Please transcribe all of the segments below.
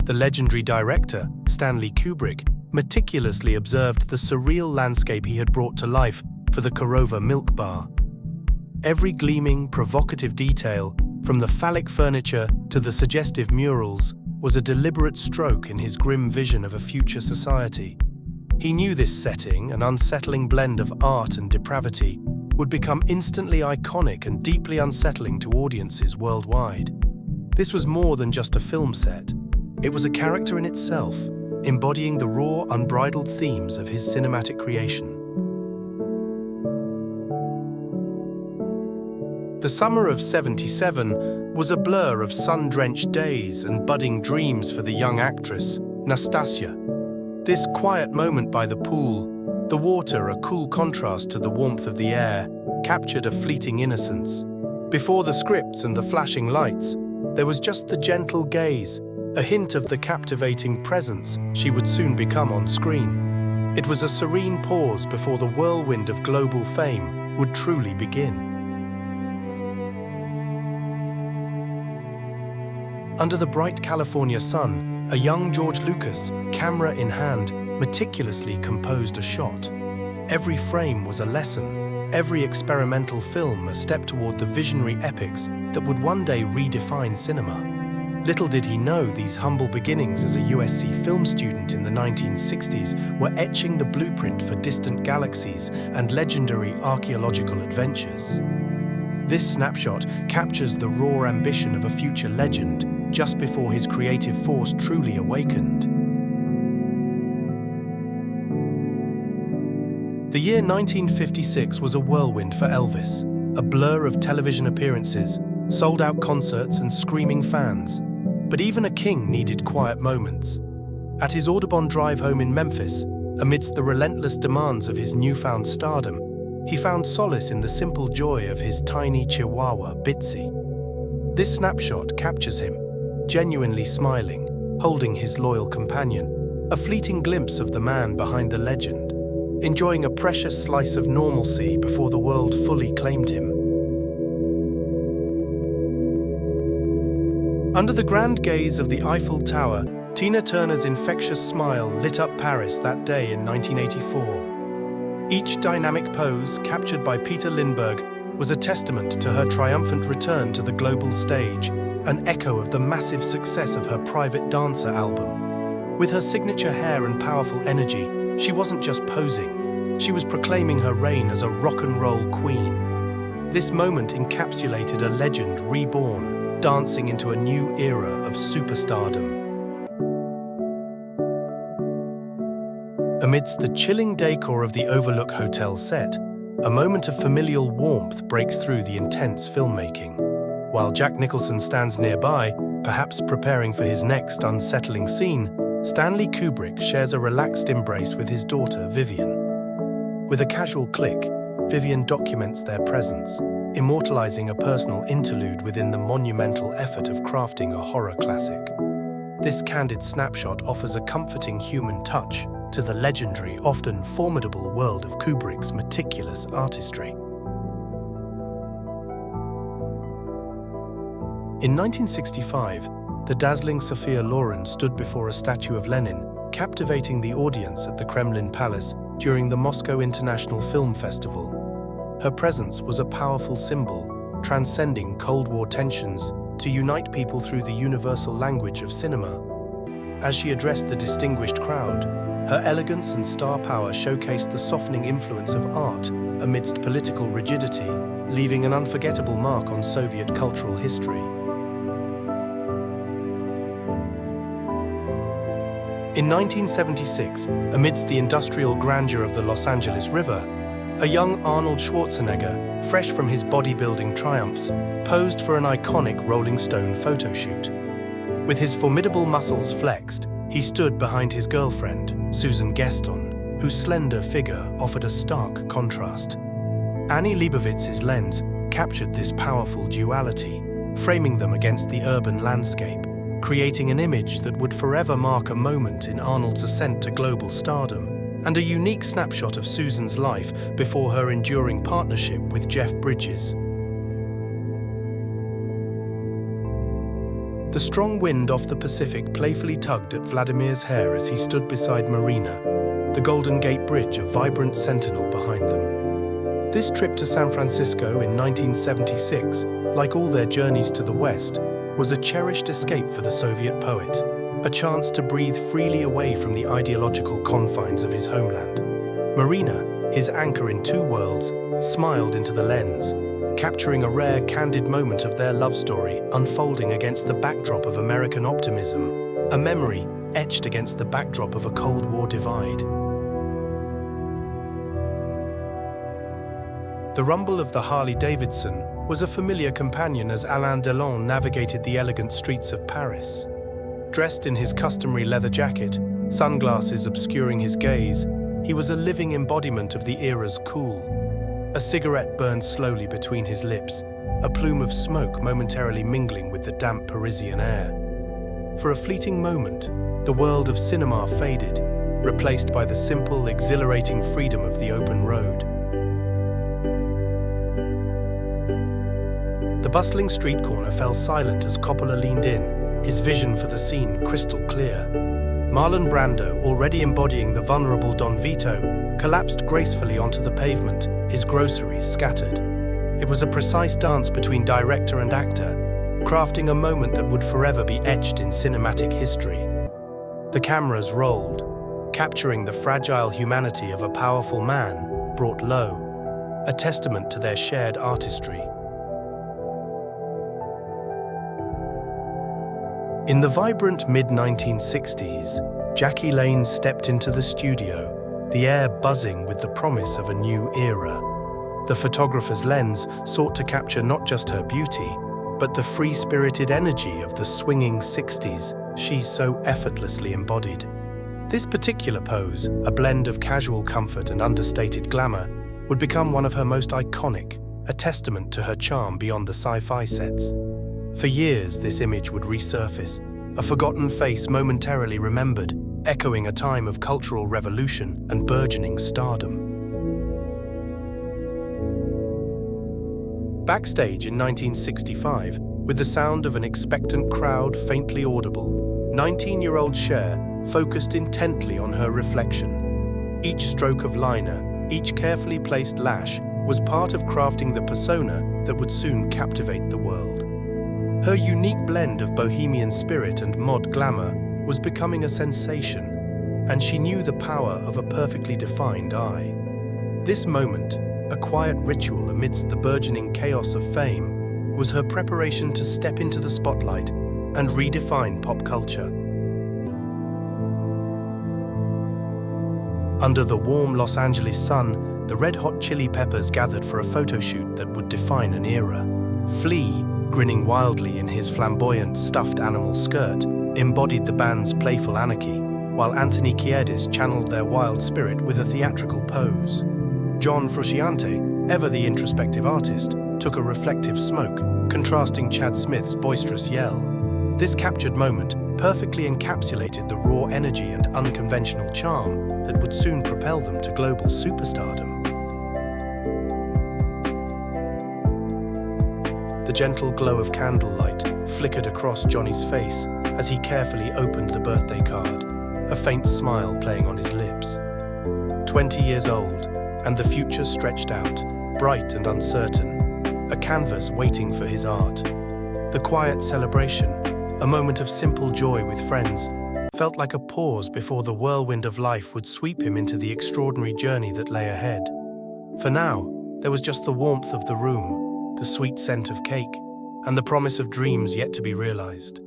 The legendary director, Stanley Kubrick, meticulously observed the surreal landscape he had brought to life for the Korova Milk Bar. Every gleaming, provocative detail, from the phallic furniture to the suggestive murals, was a deliberate stroke in his grim vision of a future society. He knew this setting, an unsettling blend of art and depravity, would become instantly iconic and deeply unsettling to audiences worldwide. This was more than just a film set. It was a character in itself, embodying the raw, unbridled themes of his cinematic creation. The summer of '77 was a blur of sun-drenched days and budding dreams for the young actress, Nastasia. This quiet moment by the pool, the water a cool contrast to the warmth of the air, captured a fleeting innocence. Before the scripts and the flashing lights, there was just the gentle gaze, a hint of the captivating presence she would soon become on screen. It was a serene pause before the whirlwind of global fame would truly begin. Under the bright California sun, a young George Lucas, camera in hand, meticulously composed a shot. Every frame was a lesson, every experimental film a step toward the visionary epics that would one day redefine cinema. Little did he know these humble beginnings as a USC film student in the 1960s were etching the blueprint for distant galaxies and legendary archaeological adventures. This snapshot captures the raw ambition of a future legend just before his creative force truly awakened. The year 1956 was a whirlwind for Elvis, a blur of television appearances, sold-out concerts and screaming fans. But even a king needed quiet moments. At his Audubon drive home in Memphis, amidst the relentless demands of his newfound stardom, he found solace in the simple joy of his tiny chihuahua, Bitsy. This snapshot captures him, genuinely smiling, holding his loyal companion, a fleeting glimpse of the man behind the legend, enjoying a precious slice of normalcy before the world fully claimed him. Under the grand gaze of the Eiffel Tower, Tina Turner's infectious smile lit up Paris that day in 1984. Each dynamic pose, captured by Peter Lindbergh, was a testament to her triumphant return to the global stage, an echo of the massive success of her Private Dancer album. With her signature hair and powerful energy, she wasn't just posing, she was proclaiming her reign as a rock and roll queen. This moment encapsulated a legend reborn, dancing into a new era of superstardom. Amidst the chilling decor of the Overlook Hotel set, a moment of familial warmth breaks through the intense filmmaking. While Jack Nicholson stands nearby, perhaps preparing for his next unsettling scene, Stanley Kubrick shares a relaxed embrace with his daughter, Vivian. With a casual click, Vivian documents their presence, immortalizing a personal interlude within the monumental effort of crafting a horror classic. This candid snapshot offers a comforting human touch to the legendary, often formidable world of Kubrick's meticulous artistry. In 1965, the dazzling Sophia Loren stood before a statue of Lenin, captivating the audience at the Kremlin Palace during the Moscow International Film Festival. Her presence was a powerful symbol, transcending Cold War tensions to unite people through the universal language of cinema. As she addressed the distinguished crowd, her elegance and star power showcased the softening influence of art amidst political rigidity, leaving an unforgettable mark on Soviet cultural history. In 1976, amidst the industrial grandeur of the Los Angeles River, a young Arnold Schwarzenegger, fresh from his bodybuilding triumphs, posed for an iconic Rolling Stone photo shoot. With his formidable muscles flexed, he stood behind his girlfriend, Susan Gaston, whose slender figure offered a stark contrast. Annie Leibovitz's lens captured this powerful duality, framing them against the urban landscape, creating an image that would forever mark a moment in Arnold's ascent to global stardom, and a unique snapshot of Susan's life before her enduring partnership with Jeff Bridges. The strong wind off the Pacific playfully tugged at Vladimir's hair as he stood beside Marina, the Golden Gate Bridge a vibrant sentinel behind them. This trip to San Francisco in 1976, like all their journeys to the West, was a cherished escape for the Soviet poet, a chance to breathe freely away from the ideological confines of his homeland. Marina, his anchor in two worlds, smiled into the lens, capturing a rare, candid moment of their love story unfolding against the backdrop of American optimism, a memory etched against the backdrop of a Cold War divide. The rumble of the Harley-Davidson was a familiar companion as Alain Delon navigated the elegant streets of Paris. Dressed in his customary leather jacket, sunglasses obscuring his gaze, he was a living embodiment of the era's cool. A cigarette burned slowly between his lips, a plume of smoke momentarily mingling with the damp Parisian air. For a fleeting moment, the world of cinema faded, replaced by the simple, exhilarating freedom of the open road. The bustling street corner fell silent as Coppola leaned in, his vision for the scene crystal clear. Marlon Brando, already embodying the vulnerable Don Vito, collapsed gracefully onto the pavement, his groceries scattered. It was a precise dance between director and actor, crafting a moment that would forever be etched in cinematic history. The cameras rolled, capturing the fragile humanity of a powerful man brought low, a testament to their shared artistry. In the vibrant mid-1960s, Jackie Lane stepped into the studio, the air buzzing with the promise of a new era. The photographer's lens sought to capture not just her beauty, but the free-spirited energy of the swinging 60s she so effortlessly embodied. This particular pose, a blend of casual comfort and understated glamour, would become one of her most iconic, a testament to her charm beyond the sci-fi sets. For years, this image would resurface, a forgotten face momentarily remembered, echoing a time of cultural revolution and burgeoning stardom. Backstage in 1965, with the sound of an expectant crowd faintly audible, 19-year-old Cher focused intently on her reflection. Each stroke of liner, each carefully placed lash, was part of crafting the persona that would soon captivate the world. Her unique blend of bohemian spirit and mod glamour was becoming a sensation, and she knew the power of a perfectly defined eye. This moment, a quiet ritual amidst the burgeoning chaos of fame, was her preparation to step into the spotlight and redefine pop culture. Under the warm Los Angeles sun, the Red Hot Chili Peppers gathered for a photo shoot that would define an era. Flea, grinning wildly in his flamboyant stuffed animal skirt, embodied the band's playful anarchy, while Anthony Kiedis channeled their wild spirit with a theatrical pose. John Frusciante, ever the introspective artist, took a reflective smoke, contrasting Chad Smith's boisterous yell. This captured moment perfectly encapsulated the raw energy and unconventional charm that would soon propel them to global superstardom. The gentle glow of candlelight flickered across Johnny's face as he carefully opened the birthday card, a faint smile playing on his lips. 20 years old, and the future stretched out, bright and uncertain, a canvas waiting for his art. The quiet celebration, a moment of simple joy with friends, felt like a pause before the whirlwind of life would sweep him into the extraordinary journey that lay ahead. For now, there was just the warmth of the room, the sweet scent of cake, and the promise of dreams yet to be realized.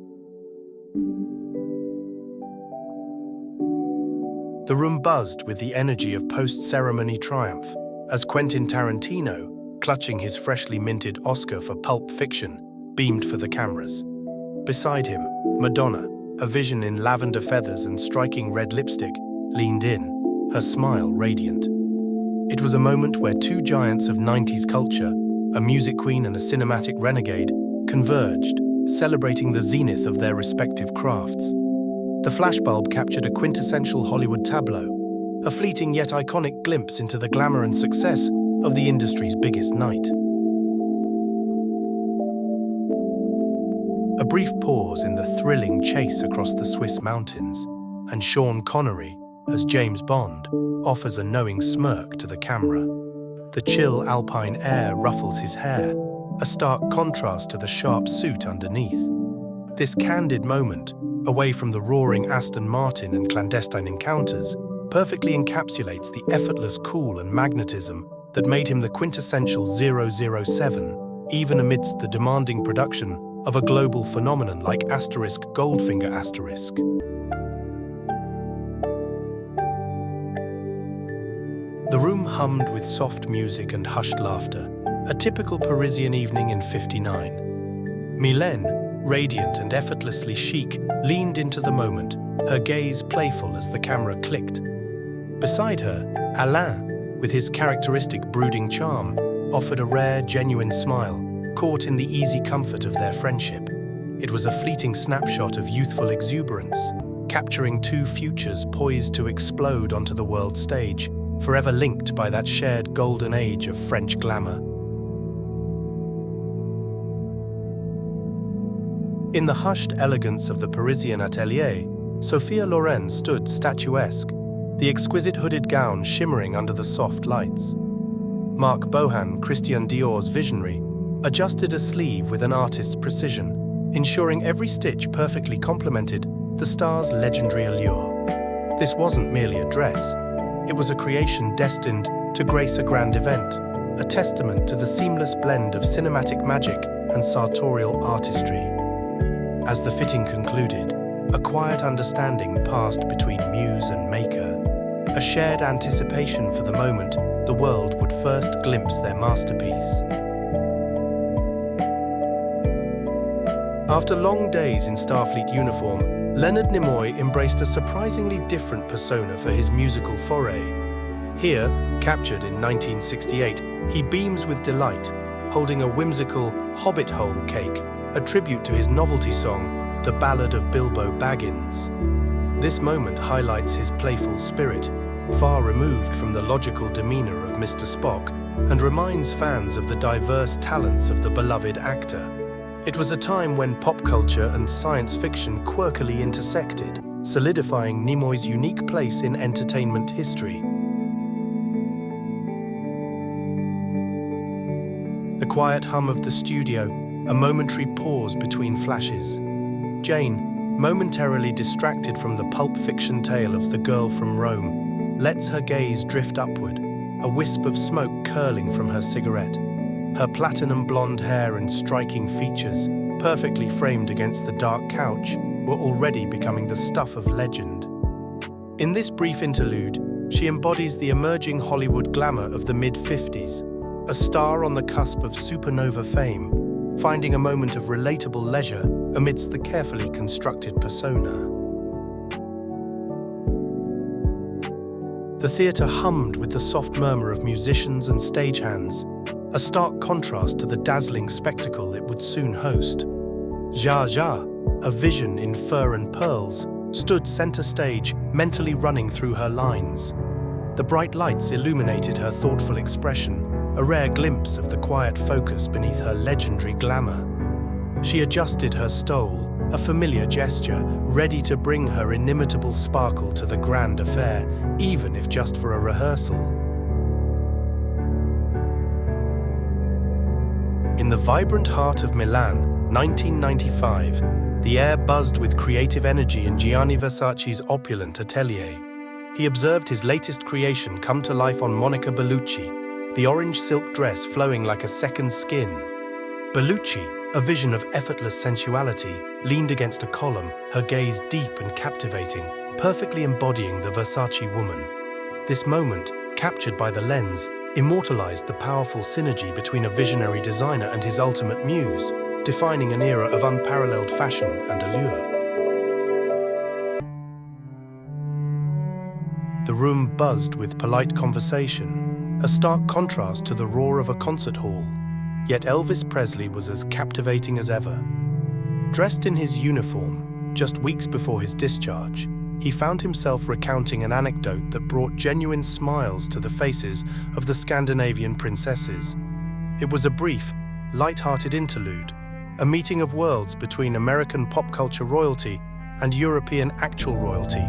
The room buzzed with the energy of post-ceremony triumph as Quentin Tarantino, clutching his freshly minted Oscar for Pulp Fiction, beamed for the cameras. Beside him, Madonna, a vision in lavender feathers and striking red lipstick, leaned in, her smile radiant. It was a moment where two giants of 90s culture, a music queen and a cinematic renegade, converged, celebrating the zenith of their respective crafts. The flashbulb captured a quintessential Hollywood tableau, a fleeting yet iconic glimpse into the glamour and success of the industry's biggest night. A brief pause in the thrilling chase across the Swiss mountains, and Sean Connery, as James Bond, offers a knowing smirk to the camera. The chill alpine air ruffles his hair, a stark contrast to the sharp suit underneath. This candid moment, away from the roaring Aston Martin and clandestine encounters, perfectly encapsulates the effortless cool and magnetism that made him the quintessential 007, even amidst the demanding production of a global phenomenon like *Goldfinger*. The room hummed with soft music and hushed laughter, a typical Parisian evening in '59. Mylène, radiant and effortlessly chic, leaned into the moment, her gaze playful as the camera clicked. Beside her, Alain, with his characteristic brooding charm, offered a rare, genuine smile, caught in the easy comfort of their friendship. It was a fleeting snapshot of youthful exuberance, capturing two futures poised to explode onto the world stage, forever linked by that shared golden age of French glamour. In the hushed elegance of the Parisian atelier, Sophia Loren stood statuesque, the exquisite hooded gown shimmering under the soft lights. Marc Bohan, Christian Dior's visionary, adjusted a sleeve with an artist's precision, ensuring every stitch perfectly complemented the star's legendary allure. This wasn't merely a dress. It was a creation destined to grace a grand event, a testament to the seamless blend of cinematic magic and sartorial artistry. As the fitting concluded, a quiet understanding passed between muse and maker, a shared anticipation for the moment the world would first glimpse their masterpiece. After long days in Starfleet uniform, Leonard Nimoy embraced a surprisingly different persona for his musical foray. Here, captured in 1968, he beams with delight, holding a whimsical Hobbit hole cake, a tribute to his novelty song, The Ballad of Bilbo Baggins. This moment highlights his playful spirit, far removed from the logical demeanor of Mr. Spock, and reminds fans of the diverse talents of the beloved actor. It was a time when pop culture and science fiction quirkily intersected, solidifying Nimoy's unique place in entertainment history. The quiet hum of the studio, a momentary pause between flashes. Jane, momentarily distracted from the pulp fiction tale of the girl from Rome, lets her gaze drift upward, a wisp of smoke curling from her cigarette. Her platinum blonde hair and striking features, perfectly framed against the dark couch, were already becoming the stuff of legend. In this brief interlude, she embodies the emerging Hollywood glamour of the mid-50s, a star on the cusp of supernova fame, finding a moment of relatable leisure amidst the carefully constructed persona. The theatre hummed with the soft murmur of musicians and stagehands, a stark contrast to the dazzling spectacle it would soon host. Zsa Zsa, a vision in fur and pearls, stood center stage, mentally running through her lines. The bright lights illuminated her thoughtful expression, a rare glimpse of the quiet focus beneath her legendary glamour. She adjusted her stole, a familiar gesture, ready to bring her inimitable sparkle to the grand affair, even if just for a rehearsal. In the vibrant heart of Milan, 1995, the air buzzed with creative energy in Gianni Versace's opulent atelier. He observed his latest creation come to life on Monica Bellucci, the orange silk dress flowing like a second skin. Bellucci, a vision of effortless sensuality, leaned against a column, her gaze deep and captivating, perfectly embodying the Versace woman. This moment, captured by the lens, immortalized the powerful synergy between a visionary designer and his ultimate muse, defining an era of unparalleled fashion and allure. The room buzzed with polite conversation, a stark contrast to the roar of a concert hall, yet Elvis Presley was as captivating as ever. Dressed in his uniform, just weeks before his discharge, he found himself recounting an anecdote that brought genuine smiles to the faces of the Scandinavian princesses. It was a brief, light-hearted interlude, a meeting of worlds between American pop culture royalty and European actual royalty,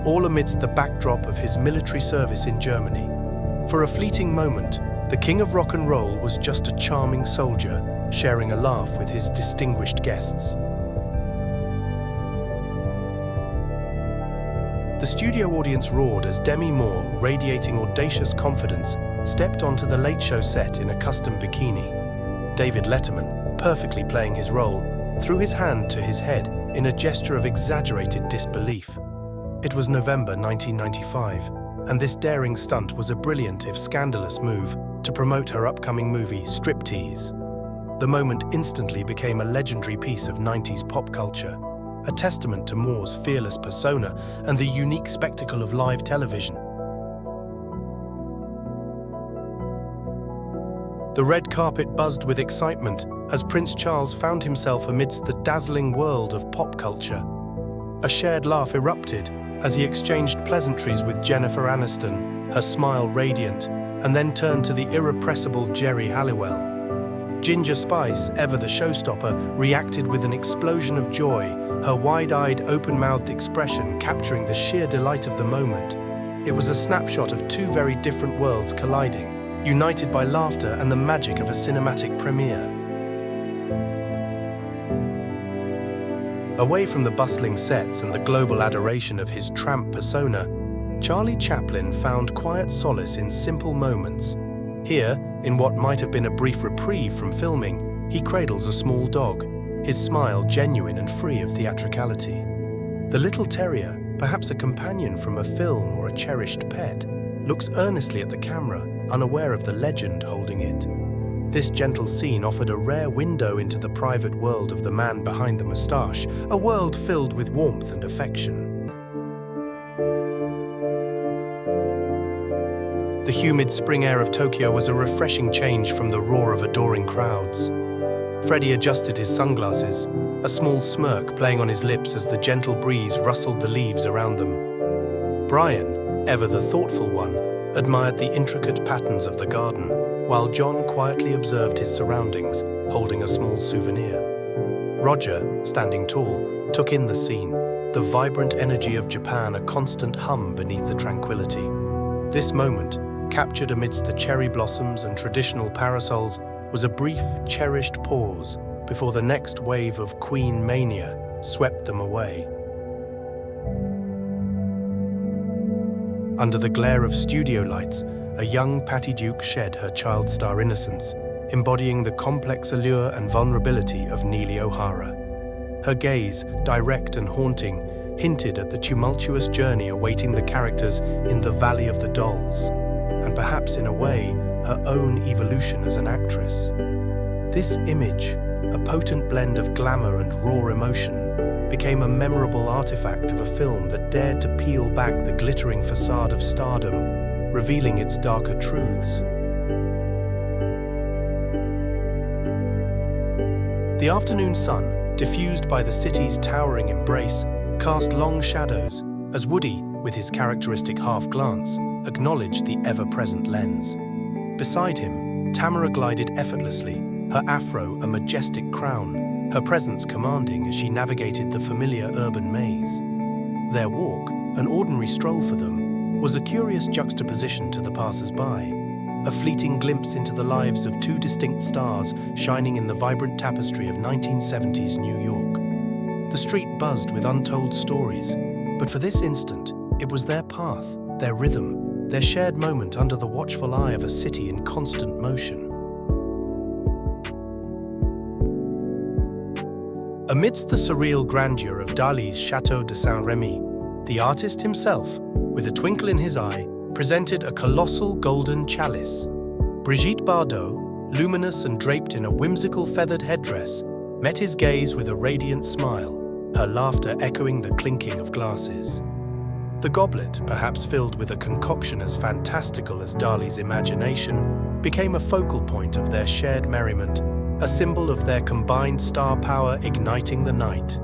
all amidst the backdrop of his military service in Germany. For a fleeting moment, the King of Rock and Roll was just a charming soldier, sharing a laugh with his distinguished guests. The studio audience roared as Demi Moore, radiating audacious confidence, stepped onto the Late Show set in a custom bikini. David Letterman, perfectly playing his role, threw his hand to his head in a gesture of exaggerated disbelief. It was November 1995, and this daring stunt was a brilliant, if scandalous, move to promote her upcoming movie, Striptease. The moment instantly became a legendary piece of 90s pop culture, a testament to Moore's fearless persona and the unique spectacle of live television. The red carpet buzzed with excitement as Prince Charles found himself amidst the dazzling world of pop culture. A shared laugh erupted as he exchanged pleasantries with Jennifer Aniston, her smile radiant, and then turned to the irrepressible Jerry Halliwell. Ginger Spice, ever the showstopper, reacted with an explosion of joy, her wide-eyed, open-mouthed expression capturing the sheer delight of the moment. It was a snapshot of two very different worlds colliding, united by laughter and the magic of a cinematic premiere. Away from the bustling sets and the global adoration of his tramp persona, Charlie Chaplin found quiet solace in simple moments. Here, in what might have been a brief reprieve from filming, he cradles a small dog, his smile genuine and free of theatricality. The little terrier, perhaps a companion from a film or a cherished pet, looks earnestly at the camera, unaware of the legend holding it. This gentle scene offered a rare window into the private world of the man behind the moustache, a world filled with warmth and affection. The humid spring air of Tokyo was a refreshing change from the roar of adoring crowds. Freddie adjusted his sunglasses, a small smirk playing on his lips as the gentle breeze rustled the leaves around them. Brian, ever the thoughtful one, admired the intricate patterns of the garden, while John quietly observed his surroundings, holding a small souvenir. Roger, standing tall, took in the scene, the vibrant energy of Japan a constant hum beneath the tranquility. This moment, captured amidst the cherry blossoms and traditional parasols, was a brief, cherished pause before the next wave of Queen mania swept them away. Under the glare of studio lights, a young Patty Duke shed her child star innocence, embodying the complex allure and vulnerability of Neely O'Hara. Her gaze, direct and haunting, hinted at the tumultuous journey awaiting the characters in the Valley of the Dolls, and perhaps in a way, her own evolution as an actress. This image, a potent blend of glamour and raw emotion, became a memorable artifact of a film that dared to peel back the glittering facade of stardom, revealing its darker truths. The afternoon sun, diffused by the city's towering embrace, cast long shadows as Woody, with his characteristic half-glance, acknowledged the ever-present lens. Beside him, Tamara glided effortlessly, her afro a majestic crown, her presence commanding as she navigated the familiar urban maze. Their walk, an ordinary stroll for them, was a curious juxtaposition to the passers-by, a fleeting glimpse into the lives of two distinct stars shining in the vibrant tapestry of 1970s New York. The street buzzed with untold stories, but for this instant, it was their path, their rhythm, their shared moment under the watchful eye of a city in constant motion. Amidst the surreal grandeur of Dali's Château de Saint-Rémy, the artist himself, with a twinkle in his eye, presented a colossal golden chalice. Brigitte Bardot, luminous and draped in a whimsical feathered headdress, met his gaze with a radiant smile, her laughter echoing the clinking of glasses. The goblet, perhaps filled with a concoction as fantastical as Dali's imagination, became a focal point of their shared merriment, a symbol of their combined star power igniting the night.